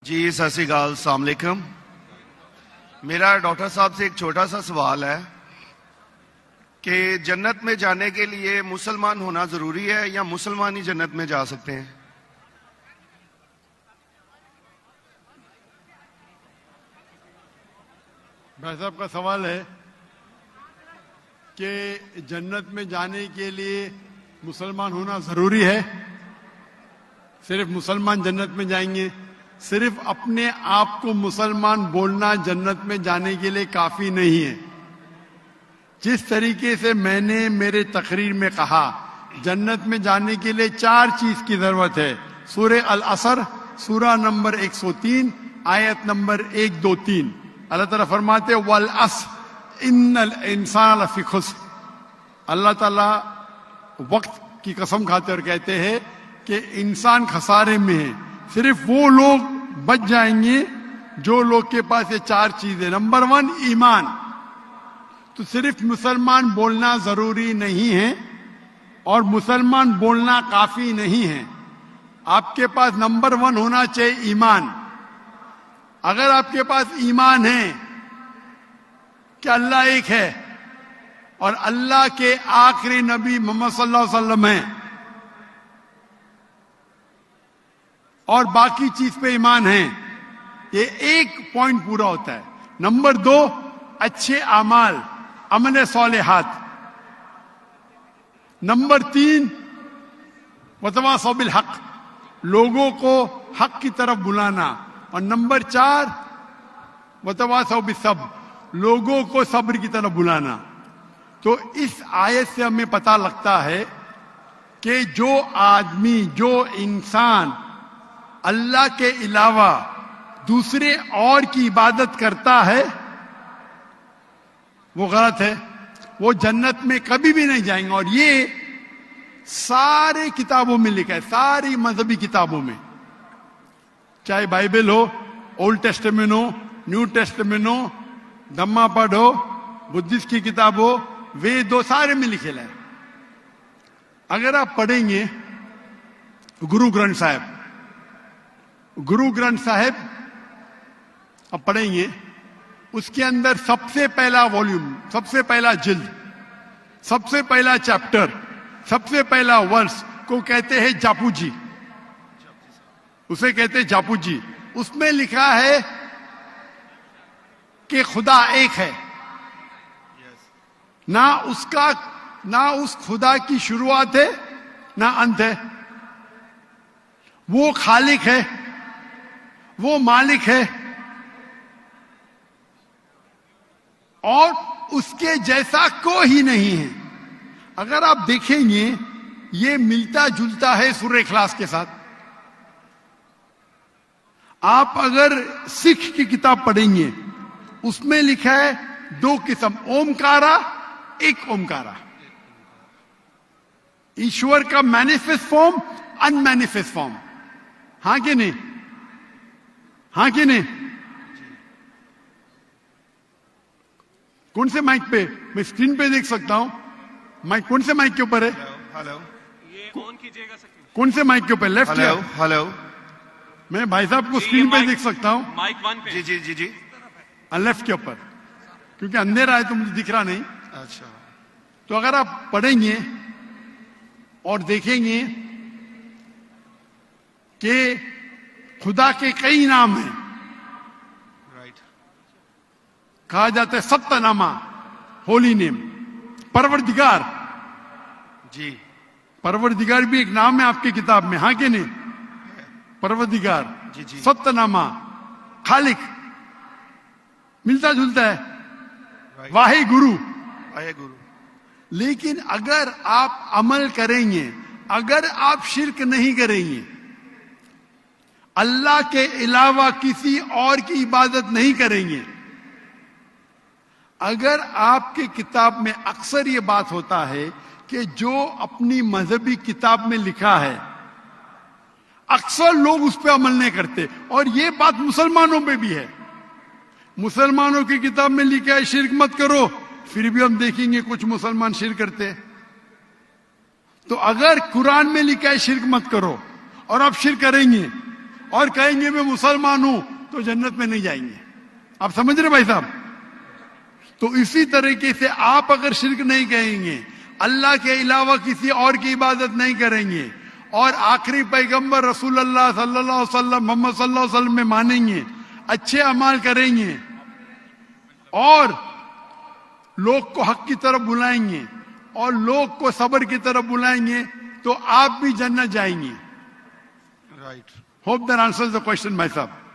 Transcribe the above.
جی ست سری اکال، السلام علیکم۔ میرا ڈاکٹر صاحب سے ایک چھوٹا سا سوال ہے کہ جنت میں جانے کے لیے مسلمان ہونا ضروری ہے یا مسلمان ہی جنت میں جا سکتے ہیں؟ بھائی صاحب کا سوال ہے کہ جنت میں جانے کے لیے مسلمان ہونا ضروری ہے؟ صرف مسلمان جنت میں جائیں گے؟ صرف اپنے آپ کو مسلمان بولنا جنت میں جانے کے لیے کافی نہیں ہے۔ جس طریقے سے میں نے میرے تقریر میں کہا، جنت میں جانے کے لیے 4 چیز کی ضرورت ہے۔ سورہ العصر، سورہ نمبر 103، آیت نمبر 1، 2، 3۔ اللہ تعالیٰ فرماتے وَالْعَصْرِ إِنَّ الْإِنسَانَ لَفِي خُسْرٍ۔ اللہ تعالیٰ وقت کی قسم کھاتے اور کہتے ہیں کہ انسان خسارے میں ہے۔ صرف وہ لوگ بچ جائیں گے جو لوگ کے پاس یہ 4 چیزیں۔ نمبر 1 ایمان۔ تو صرف مسلمان بولنا ضروری نہیں ہے اور مسلمان بولنا کافی نہیں ہے۔ آپ کے پاس نمبر 1 ہونا چاہیے ایمان۔ اگر آپ کے پاس ایمان ہے کہ اللہ ایک ہے اور اللہ کے آخری نبی محمد صلی اللہ علیہ وسلم ہیں اور باقی چیز پہ ایمان ہے، یہ ایک پوائنٹ پورا ہوتا ہے۔ نمبر 2 اچھے اعمال، عمل صالحات۔ نمبر 3 وتواصوا بالحق، لوگوں کو حق کی طرف بلانا۔ اور نمبر 4 وتواصوا بالصبر، لوگوں کو صبر کی طرف بلانا۔ تو اس آیت سے ہمیں پتہ لگتا ہے کہ جو آدمی، جو انسان اللہ کے علاوہ دوسرے اور کی عبادت کرتا ہے وہ غلط ہے، وہ جنت میں کبھی بھی نہیں جائیں گے۔ اور یہ سارے کتابوں میں لکھا ہے، ساری مذہبی کتابوں میں، چاہے بائبل ہو، اولڈ ٹیسٹمنٹ ہو، نیو ٹیسٹمنٹ ہو، دھما پڑھ ہو، بدھسٹ کی کتاب ہو، وید ہو، سارے میں لکھے ہے۔ اگر آپ پڑھیں گے گرو گرنتھ صاحب، گرو گرنتھ صاحب آپ پڑھیں گے، اس کے اندر سب سے پہلا والیوم، سب سے پہلا جلد، سب سے پہلا چیپٹر، سب سے پہلا ورس کو کہتے ہیں جاپو جی، اسے کہتے ہیں جاپو جی۔ اس میں لکھا ہے کہ خدا ایک ہے، نہ اس خدا کی شروعات ہے نہ انت ہے۔ وہ خالق ہے، وہ مالک ہے، اور اس کے جیسا کوئی نہیں ہے۔ اگر آپ دیکھیں گے یہ ملتا جلتا ہے سورہ اخلاص کے ساتھ۔ آپ اگر سکھ کی کتاب پڑھیں گے اس میں لکھا ہے 2 قسم، اومکارا، ایک اومکارا، ایشور کا مینیفیسٹ فارم، ان مینیفیسٹ فارم۔ ہاں کہ نہیں؟ ہاں کہ نہیں؟ کون سے مائک پہ؟ میں اسکرین پہ دیکھ سکتا ہوں مائک، کون سے مائک کے اوپر ہے؟ ہلو، کون سے مائک کے اوپر؟ لیفٹ یا ہلو، میں بھائی صاحب کو اسکرین پہ دیکھ سکتا ہوں؟ مائک 1 پہ۔ جی جی جی جی، لیفٹ کے اوپر، کیونکہ اندھیرا ہے تو مجھے دکھ رہا نہیں۔ اچھا، تو اگر آپ پڑھیں گے اور دیکھیں گے کہ خدا کے کئی نام ہیں، رائٹ، کہا جاتا ہے ستہ نامہ، ہولی نیم، پروردگار۔ جی پروردگار بھی ایک نام ہے آپ کی کتاب میں، ہاں کہ نہیں؟ پروردگار، جی جی، ستہ نامہ، خالق، ملتا جلتا ہے، رائٹ، واحد گرو۔ آئے گرو، لیکن اگر آپ عمل کریں گے، اگر آپ شرک نہیں کریں گے، اللہ کے علاوہ کسی اور کی عبادت نہیں کریں گے، اگر آپ کی کتاب میں اکثر یہ بات ہوتا ہے کہ جو اپنی مذہبی کتاب میں لکھا ہے اکثر لوگ اس پہ عمل نہیں کرتے، اور یہ بات مسلمانوں پہ بھی ہے۔ مسلمانوں کی کتاب میں لکھا ہے شرک مت کرو، پھر بھی ہم دیکھیں گے کچھ مسلمان شرک کرتے ہیں۔ تو اگر قرآن میں لکھا ہے شرک مت کرو اور آپ شرک کریں گے، اور کہیں گے میں مسلمان ہوں تو جنت میں نہیں جائیں گے. آپ سمجھ رہے بھائی صاحب؟ تو اسی طریقے سے آپ اگر شرک نہیں کہیں گے, اللہ کے علاوہ کسی اور کی عبادت نہیں کریں گے, اور آخری پیغمبر رسول اللہ صلی اللہ علیہ وسلم محمد صلی اللہ علیہ وسلم میں مانیں گے, اچھے اعمال کریں گے, اور لوگ کو حق کی طرف بلائیں گے, اور لوگ کو صبر کی طرف بلائیں گے, تو آپ بھی جنت جائیں گے. Right. Hope that answers the question, my sir.